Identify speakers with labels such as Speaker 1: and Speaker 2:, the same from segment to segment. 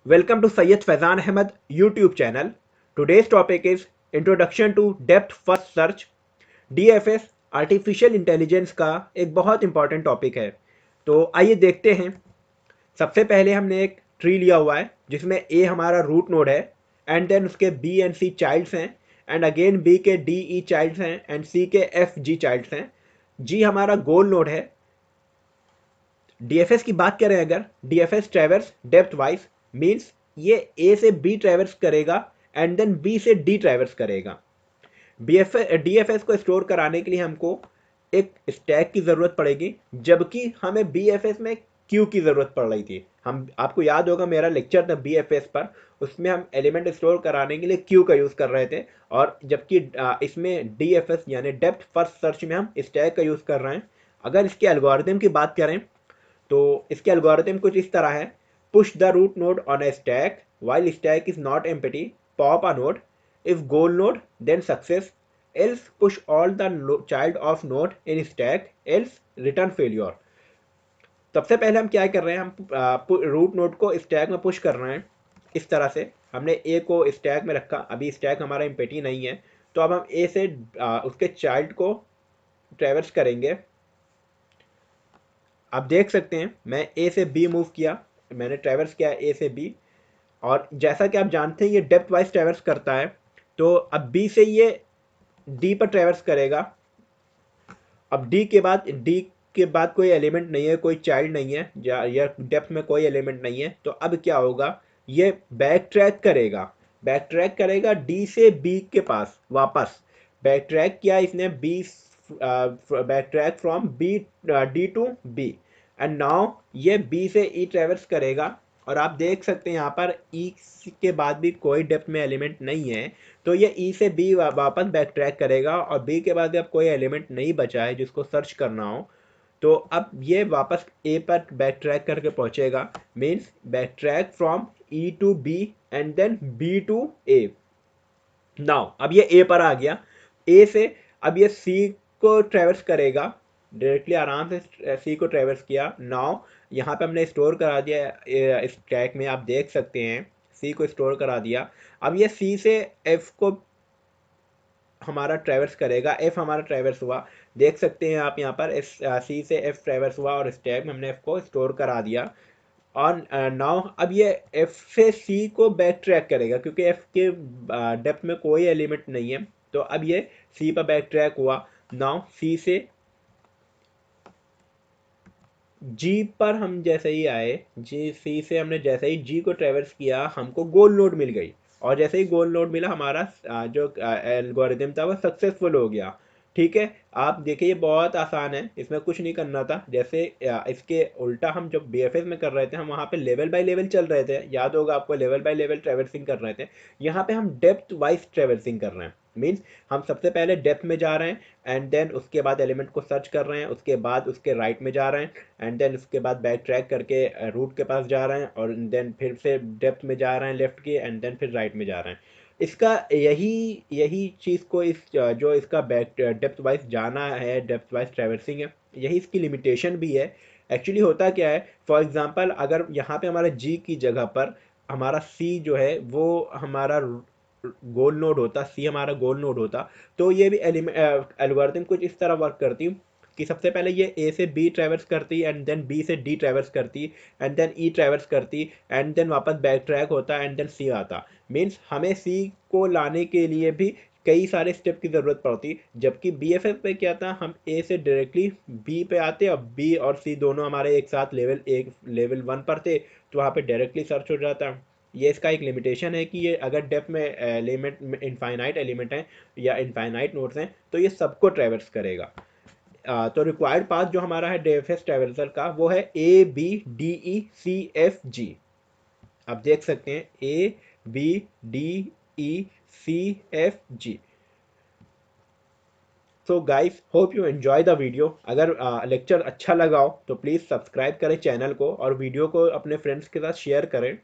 Speaker 1: Welcome to Syed Faizan Ahmed YouTube channel. Today's topic is Introduction to Depth First Search. DFS artificial intelligence का एक बहुत important topic है। तो आइए देखते हैं। सबसे पहले हमने एक ट्री लिया हुआ है जिसमें ए हमारा रूट नोड है एंड देन उसके बी एंड सी चाइल्ड्स हैं एंड अगेन बी के डी ई चाइल्ड्स हैं एंड सी के एफ जी चाइल्ड्स हैं। जी हमारा गोल नोड है। डीएफएस की बात करें अगर DFS traverse depth wise means ये ए से बी ट्रैवर्स करेगा एंड देन बी से डी ट्रैवर्स करेगा। डीएफएस को स्टोर कराने के लिए हमको एक स्टैक की ज़रूरत पड़ेगी, जबकि हमें बीएफएस में क्यू की ज़रूरत पड़ रही थी। हम आपको याद होगा मेरा लेक्चर था बीएफएस पर, उसमें हम एलिमेंट स्टोर कराने के लिए क्यू का यूज़ कर रहे थे, और जबकि इसमें डीएफएस यानी डेप्थ फर्स्ट सर्च में हम स्टैक का यूज़ कर रहे हैं। अगर इसके एल्गोरिथम की बात करें तो इसके एल्गोरिथम कुछ इस तरह है। Push the root node on a stack while stack is not empty, pop a node. If goal node, then success. Else push all the child of node in stack. Else return failure. सबसे पहले हम क्या कर रहे हैं, हम root node को stack में पुश कर रहे हैं। इस तरह से हमने ए को स्टैक में रखा, अभी स्टैक हमारा एम्प्टी नहीं है, तो अब हम ए से उसके चाइल्ड को ट्रैवर्स करेंगे। आप देख सकते हैं मैं ए से बी मूव किया, मैंने ट्रैवर्स किया ए से बी, और जैसा कि आप जानते हैं ये डेप्थ वाइज ट्रैवर्स करता है। तो अब बी से ये डी पर ट्रैवर्स करेगा। अब डी के बाद कोई एलिमेंट नहीं है, कोई चाइल्ड नहीं है, या डेप्थ में कोई एलिमेंट नहीं है, तो अब क्या होगा, ये बैक ट्रैक करेगा डी से बी के पास वापस। बैक ट्रैक किया इसने B, back track from B D to B, and now ये बी से ई ट्रेवर्स करेगा। और आप देख सकते हैं यहाँ पर ई के बाद भी कोई डेप्थ में एलिमेंट नहीं है, तो ये ई से बी वापस बैक ट्रैक करेगा, और बी के बाद अब कोई एलिमेंट नहीं बचा है जिसको सर्च करना हो, तो अब ये वापस ए पर बैक ट्रैक करके पहुंचेगा। Means back track from E to B and then B to A. Now अब ये ए पर आ गया, ए से अब ये सी को ट्रेवर्स करेगा डायरेक्टली, आराम से सी को ट्रेवर्स किया। नाउ यहाँ पे हमने स्टोर करा दिया स्टैक में, आप देख सकते हैं सी को स्टोर करा दिया। अब ये सी से एफ को हमारा ट्रेवर्स करेगा, एफ हमारा ट्रेवर्स हुआ, देख सकते हैं आप यहाँ पर सी से एफ ट्रेवर्स हुआ और स्टैक में हमने एफ को स्टोर करा दिया। और नाउ अब ये एफ से सी को बैक ट्रैक करेगा, क्योंकि एफ के डेप्थ में कोई एलिमेंट नहीं है, तो अब ये सी पर बैक ट्रैक हुआ। नाउ सी से जी पर हम जैसे ही आए, जी सी से हमने जैसे ही जी को ट्रेवर्स किया, हमको गोल नोड मिल गई, और जैसे ही गोल नोड मिला हमारा जो एल्गोरिथम था वो सक्सेसफुल हो गया। ठीक है, आप देखिए ये बहुत आसान है, इसमें कुछ नहीं करना था। जैसे इसके उल्टा हम जब बीएफएस में कर रहे थे, हम वहाँ पे लेवल बाय लेवल चल रहे थे, याद होगा आपको, लेवल बाय लेवल ट्रेवर्सिंग कर रहे थे। यहाँ पे हम डेप्थ वाइज ट्रेवर्सिंग कर रहे हैं। मीन्स हम सबसे पहले डेप्थ में जा रहे हैं एंड देन उसके बाद एलिमेंट को सर्च कर रहे हैं, उसके बाद उसके राइट में जा रहे हैं एंड देन उसके बाद बैक ट्रैक करके रूट के पास जा रहे हैं, और देन फिर से डेप्थ में जा रहे हैं लेफ्ट की, एंड देन फिर राइट में जा रहे हैं। इसका यही यही चीज़ को इस जो इसका बैक डेप्थ वाइज जाना है, डेप्थ वाइज ट्रैवर्सिंग है, यही इसकी लिमिटेशन भी है। एक्चुअली होता क्या है, फॉर एग्जांपल अगर यहाँ पे हमारा जी की जगह पर हमारा सी जो है वो हमारा गोल नोड होता, सी हमारा गोल नोड होता, तो ये भी एल्गोरिथम कुछ इस तरह वर्क करती कि सबसे पहले ये ए से बी ट्रैवर्स करती एंड देन बी से डी ट्रैवर्स करती एंड देन ई ट्रैवर्स करती एंड देन वापस बैक ट्रैक होता एंड देन सी आता। मीन्स हमें सी को लाने के लिए भी कई सारे स्टेप की ज़रूरत पड़ती, जबकि बी एफ एफ पे क्या था, हम ए से डायरेक्टली बी पे आते और बी और सी दोनों हमारे एक साथ लेवल 1 पर थे, तो वहाँ पे डायरेक्टली सर्च हो जाता। ये इसका एक लिमिटेशन है कि ये अगर डेप्थ में एलिमेंट इनफाइनाइट एलिमेंट हैं या इनफाइनाइट नोड्स हैं, तो ये सबको ट्रैवर्स करेगा। तो रिक्वायर्ड पाथ जो हमारा है डीएफएस ट्रैवर्सल का, वो है A B D E C F G. आप देख सकते हैं A B D E C F G. So guys, hope you enjoy the video. अगर लेक्चर अच्छा लगा हो तो प्लीज़ सब्सक्राइब करें चैनल को, और वीडियो को अपने फ्रेंड्स के साथ शेयर करें।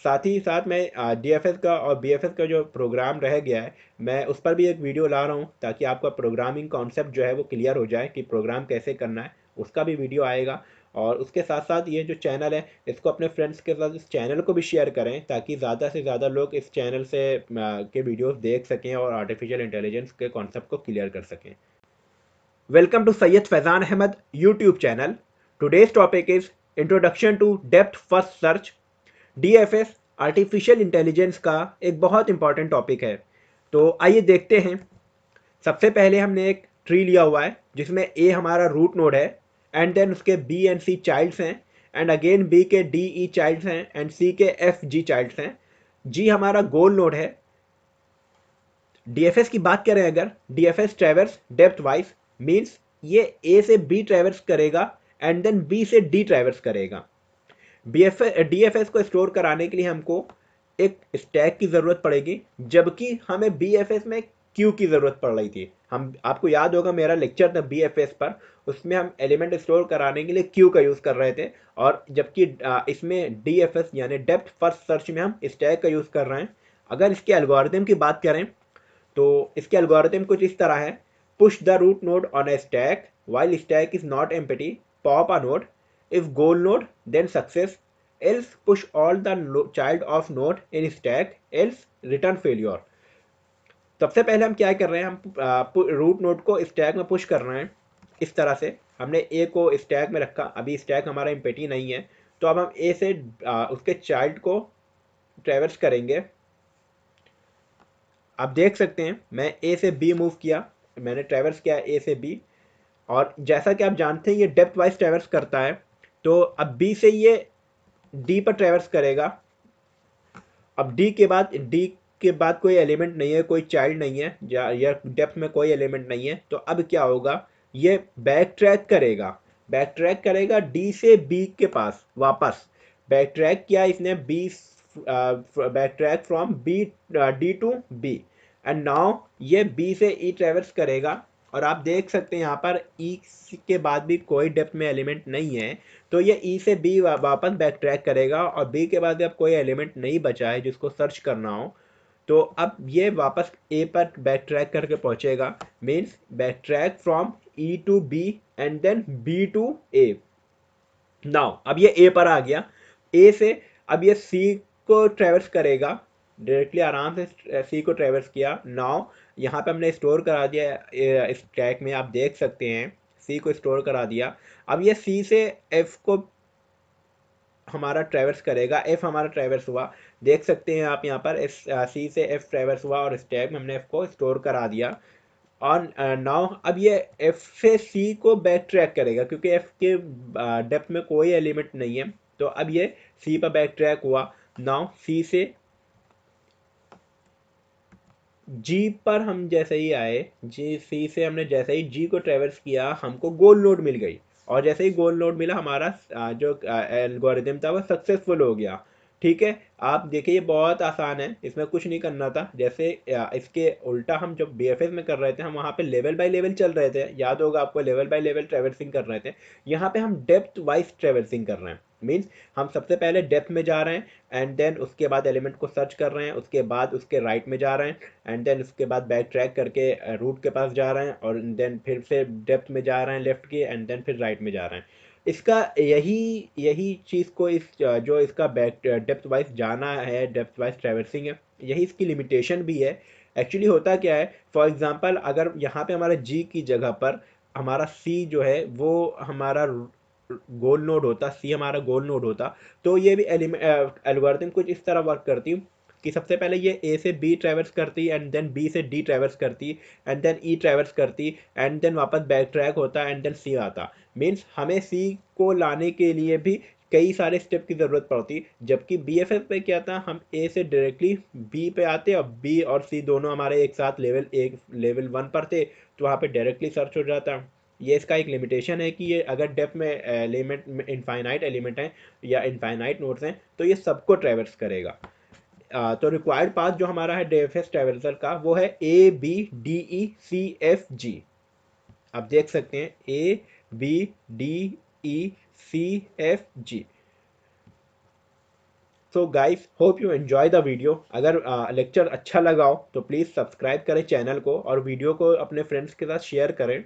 Speaker 1: साथ ही साथ मैं डीएफएस का और बीएफएस का जो प्रोग्राम रह गया है, मैं उस पर भी एक वीडियो ला रहा हूँ, ताकि आपका प्रोग्रामिंग कॉन्सेप्ट जो है वो क्लियर हो जाए कि प्रोग्राम कैसे करना है, उसका भी वीडियो आएगा। और उसके साथ साथ ये जो चैनल है इसको अपने फ्रेंड्स के साथ इस चैनल को भी शेयर करें ताकि ज़्यादा से ज़्यादा लोग इस चैनल से के वीडियोस देख सकें और आर्टिफिशियल इंटेलिजेंस के कॉन्सेप्ट को क्लियर कर सकें। Welcome to Syed Faizan Ahmed YouTube channel. Today's topic is introduction to depth first search. DFS artificial intelligence का एक बहुत इंपॉर्टेंट टॉपिक है। तो आइए देखते हैं। सबसे पहले हमने एक ट्री लिया हुआ है जिसमें ए हमारा रूट नोड है एंड देन उसके बी एंड सी चाइल्ड्स हैं एंड अगेन बी के डी ई चाइल्ड्स हैं एंड सी के एफ जी चाइल्ड्स हैं। जी हमारा गोल नोड है। डीएफएस की बात करें अगर DFS traverse depth wise means ये ए से बी ट्रैवर्स करेगा एंड देन बी से डी ट्रैवर्स करेगा। डीएफएस को स्टोर कराने के लिए हमको एक स्टैक की ज़रूरत पड़ेगी जबकि हमें बीएफएस में क्यू की ज़रूरत पड़ रही थी। हम आपको याद होगा मेरा लेक्चर था बीएफएस पर, उसमें हम एलिमेंट स्टोर कराने के लिए क्यू का यूज़ कर रहे थे और जबकि इसमें डीएफएस यानी डेप्थ फर्स्ट सर्च में हम स्टैक का यूज़ कर रहे हैं। अगर इसके एल्गोरिथम की बात करें तो इसके एल्गोरिथम कुछ इस तरह है। Push the root node on a stack while stack is not empty, pop a node. If goal node, then success. Else push all the child of node in stack. Else return failure. सबसे पहले हम क्या कर रहे हैं, हम root node को stack में पुश कर रहे हैं। इस तरह से हमने ए को स्टैक में रखा, अभी स्टैक हमारा एम्प्टी नहीं है, तो अब हम ए से उसके चाइल्ड को ट्रैवर्स करेंगे। आप देख सकते हैं मैं ए से बी मूव किया, मैंने ट्रैवर्स किया ए से बी और जैसा कि आप जानते हैं ये डेप्थ वाइज ट्रैवर्स करता है। तो अब बी से ये डी पर ट्रैवर्स करेगा। अब डी के बाद कोई एलिमेंट नहीं है, कोई चाइल्ड नहीं है या डेप्थ में कोई एलिमेंट नहीं है, तो अब क्या होगा, ये बैक ट्रैक करेगा डी से बी के पास वापस। बैक ट्रैक किया इसने B, back track from B D to B and now ये बी से ई ट्रैवर्स करेगा। और आप देख सकते हैं यहाँ पर ई के बाद भी कोई डेप्थ में एलिमेंट नहीं है, तो ये ई से बी वापस बैक ट्रैक करेगा और बी के बाद अब कोई एलिमेंट नहीं बचा है जिसको सर्च करना हो, तो अब ये वापस ए पर बैक ट्रैक करके पहुंचेगा। Means back track from E to B and then B to A. Now अब ये ए पर आ गया, ए से अब ये सी को ट्रैवर्स करेगा डायरेक्टली, आराम से सी को ट्रैवर्स किया। नाउ यहाँ पे हमने स्टोर करा दिया इस ट्रैक में, आप देख सकते हैं सी को स्टोर करा दिया। अब ये सी से एफ को हमारा ट्रैवर्स करेगा, एफ हमारा ट्रैवर्स हुआ, देख सकते हैं आप यहाँ पर सी से एफ ट्रैवर्स हुआ और इस टैग में हमने एफ को स्टोर करा दिया। और नाउ अब ये एफ से सी को बैक ट्रैक करेगा क्योंकि एफ के डेप्थ में कोई एलिमेंट नहीं है, तो अब ये सी पर बैक ट्रैक हुआ। नाउ सी से जी पर हम जैसे ही आए, जी सी से हमने जैसे ही जी को ट्रेवर्स किया हमको गोल नोड मिल गई और जैसे ही गोल नोड मिला हमारा जो एल्गोरिथम था वो सक्सेसफुल हो गया। ठीक है, आप देखिए ये बहुत आसान है, इसमें कुछ नहीं करना था। जैसे इसके उल्टा हम जब बीएफएस में कर रहे थे हम वहाँ पे लेवल बाय लेवल चल रहे थे, याद होगा आपको, लेवल बाय लेवल ट्रेवर्सिंग कर रहे थे। यहाँ पे हम डेप्थ वाइज ट्रेवर्सिंग कर रहे हैं। मीन्स हम सबसे पहले डेप्थ में जा रहे हैं एंड देन उसके बाद एलिमेंट को सर्च कर रहे हैं, उसके बाद उसके राइट में जा रहे हैं एंड देन उसके बाद बैक ट्रैक करके रूट के पास जा रहे हैं और देन फिर से डेप्थ में जा रहे हैं लेफ्ट की एंड देन फिर राइट में जा रहे हैं। इसका यही चीज़ को इस जो इसका बैक डेप्थ वाइज जाना है, डेप्थ वाइज ट्रैवर्सिंग है, यही इसकी लिमिटेशन भी है। एक्चुअली होता क्या है, फॉर एग्जांपल अगर यहाँ पे हमारा जी की जगह पर हमारा सी जो है वो हमारा गोल नोड होता, सी हमारा गोल नोड होता, तो ये भी एल्गोरिथम कुछ इस तरह वर्क करती कि सबसे पहले ये ए से बी ट्रैवर्स करती एंड देन बी से डी ट्रैवर्स करती एंड देन ई ट्रैवर्स करती एंड देन वापस बैक ट्रैक होता एंड देन सी आता। मीन्स हमें सी को लाने के लिए भी कई सारे स्टेप की ज़रूरत पड़ती, जबकि बी एफ एस पे क्या था, हम ए से डायरेक्टली बी पे आते और बी और सी दोनों हमारे एक साथ लेवल 1 पर थे, तो वहाँ पे डायरेक्टली सर्च हो जाता। ये इसका एक लिमिटेशन है कि ये अगर डेप्थ में एलिमेंट में इनफाइनाइट एलिमेंट हैं या इनफाइनाइट नोड्स हैं तो ये सबको ट्रैवर्स करेगा। तो रिक्वायर्ड पाथ जो हमारा है डीएफएस ट्रैवर्सल का वो है A B D E C F G. आप देख सकते हैं A B D E C F G. So guys hope you enjoy the video. अगर लेक्चर अच्छा लगा हो तो प्लीज़ सब्सक्राइब करें चैनल को और वीडियो को अपने फ्रेंड्स के साथ शेयर करें।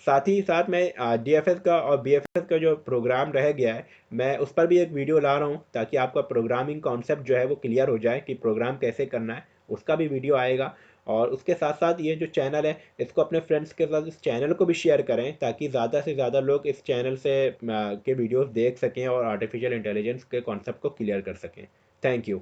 Speaker 1: साथ ही साथ मैं DFS का और BFS का जो प्रोग्राम रह गया है, मैं उस पर भी एक वीडियो ला रहा हूँ, ताकि आपका प्रोग्रामिंग कॉन्सेप्ट जो है वो क्लियर हो जाए कि प्रोग्राम कैसे करना है। उसका भी वीडियो आएगा। और उसके साथ साथ ये जो चैनल है, इसको अपने फ्रेंड्स के साथ इस चैनल को भी शेयर करें, ताकि ज़्यादा से ज़्यादा लोग इस चैनल से के वीडियोस देख सकें और आर्टिफिशियल इंटेलिजेंस के कॉन्सेप्ट को क्लियर कर सकें। Thank you.